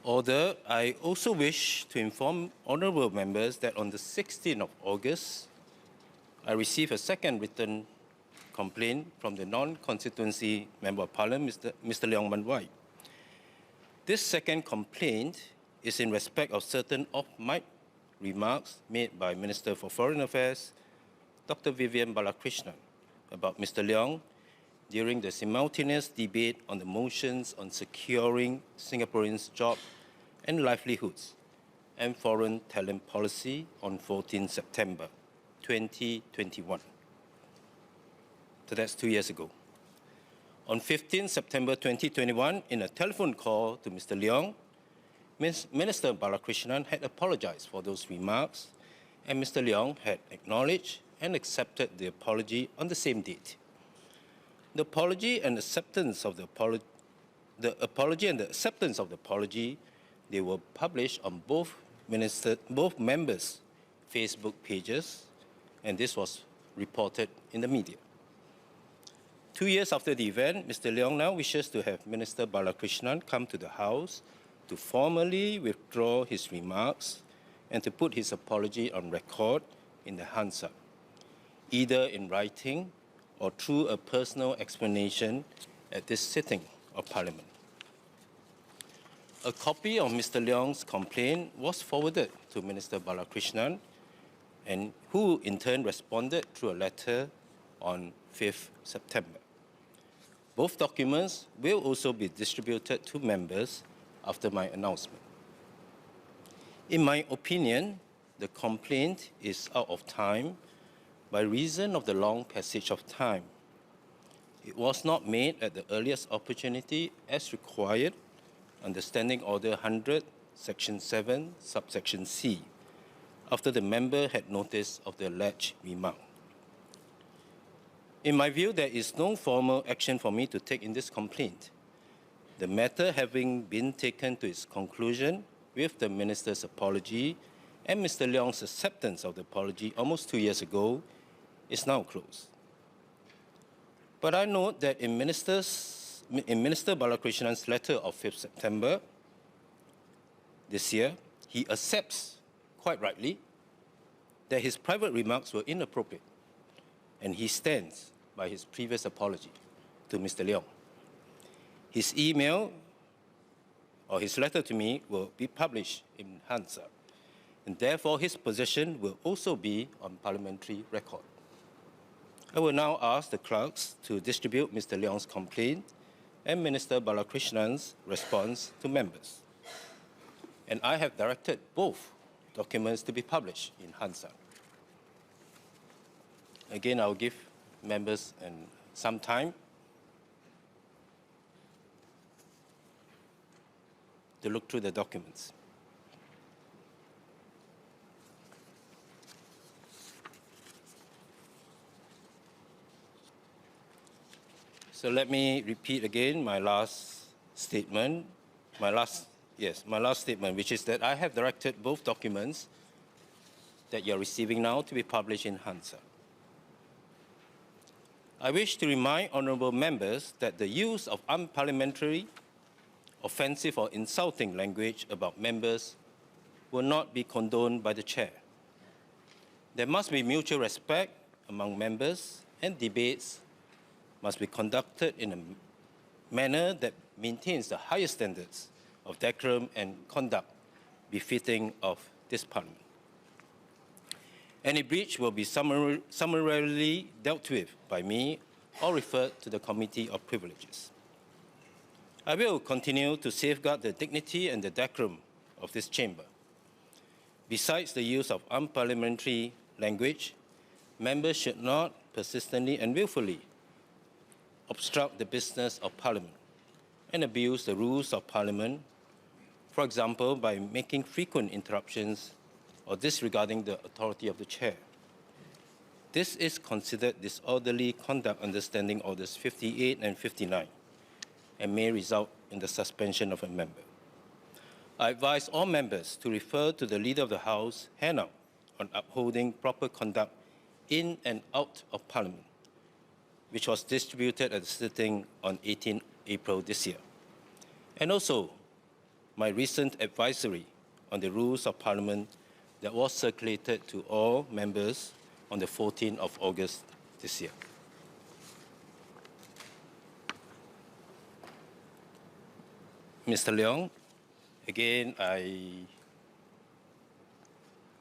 Order, I also wish to inform honourable members that on the 16th of August, I received a second written complaint from the non-constituency Member of Parliament, Mr. Leong Mun Wai. This second complaint is in respect of certain off-mic remarks made by Minister for Foreign Affairs, Dr. Vivian Balakrishnan, about Mr. Leong during the simultaneous debate on the motions on securing Singaporeans' jobs and livelihoods and foreign talent policy on 14 September 2021. So that's 2 years ago. On 15 September 2021, in a telephone call to Mr. Leong, Minister Balakrishnan had apologized for those remarks, and Mr. Leong had acknowledged and accepted the apology on the same date. The apology and acceptance of the apology, they were published on both members' Facebook pages, and this was reported in the media. 2 years after the event, Mr. Leong now wishes to have Minister Balakrishnan come to the House to formally withdraw his remarks and to put his apology on record in the Hansard, either in writing or through a personal explanation at this sitting of Parliament. A copy of Mr. Leong's complaint was forwarded to Minister Balakrishnan, and who in turn responded through a letter on 5th September. Both documents will also be distributed to members after my announcement. In my opinion, the complaint is out of time by reason of the long passage of time. It was not made at the earliest opportunity as required under Standing Order 100, Section 7, Subsection C, after the member had notice of the alleged remark. In my view, there is no formal action for me to take in this complaint. The matter having been taken to its conclusion with the Minister's apology and Mr. Leong's acceptance of the apology almost 2 years ago is now closed. But I note that in Minister Balakrishnan's letter of 5th September this year, he accepts, quite rightly, that his private remarks were inappropriate, and he stands by his previous apology to Mr. Leong. His email or his letter to me will be published in Hansard, and therefore his position will also be on parliamentary record. I will now ask the clerks to distribute Mr. Leong's complaint and Minister Balakrishnan's response to members. And I have directed both documents to be published in Hansard. Again, I will give members some time to look through the documents. So let me repeat again my last statement, which is that I have directed both documents that you're receiving now to be published in Hansard. I wish to remind honourable members that the use of unparliamentary, offensive or insulting language about members will not be condoned by the Chair. There must be mutual respect among members, and debates must be conducted in a manner that maintains the highest standards of decorum and conduct befitting of this Parliament. Any breach will be summarily dealt with by me or referred to the Committee of Privileges. I will continue to safeguard the dignity and the decorum of this chamber. Besides the use of unparliamentary language, members should not persistently and willfully obstruct the business of Parliament and abuse the rules of Parliament, for example, by making frequent interruptions or disregarding the authority of the Chair. This is considered disorderly conduct under Standing Orders 58 and 59 and may result in the suspension of a member. I advise all members to refer to the Leader of the House handout on upholding proper conduct in and out of Parliament, which was distributed at the sitting on 18 April this year. And also my recent advisory on the rules of Parliament that was circulated to all members on the 14th of August this year. Mr. Leong, again, I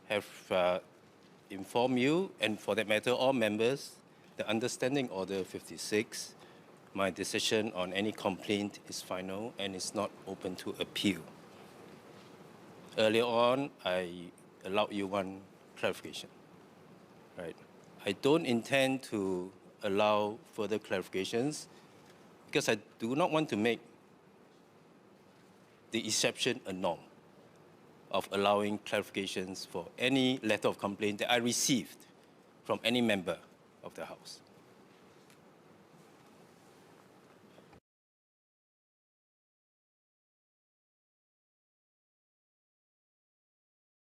have informed you, and for that matter, all members, the Understanding Order 56, my decision on any complaint is final and is not open to appeal. Earlier on, I allowed you one clarification. Right? I don't intend to allow further clarifications because I do not want to make the exception a norm of allowing clarifications for any letter of complaint that I received from any member of the House.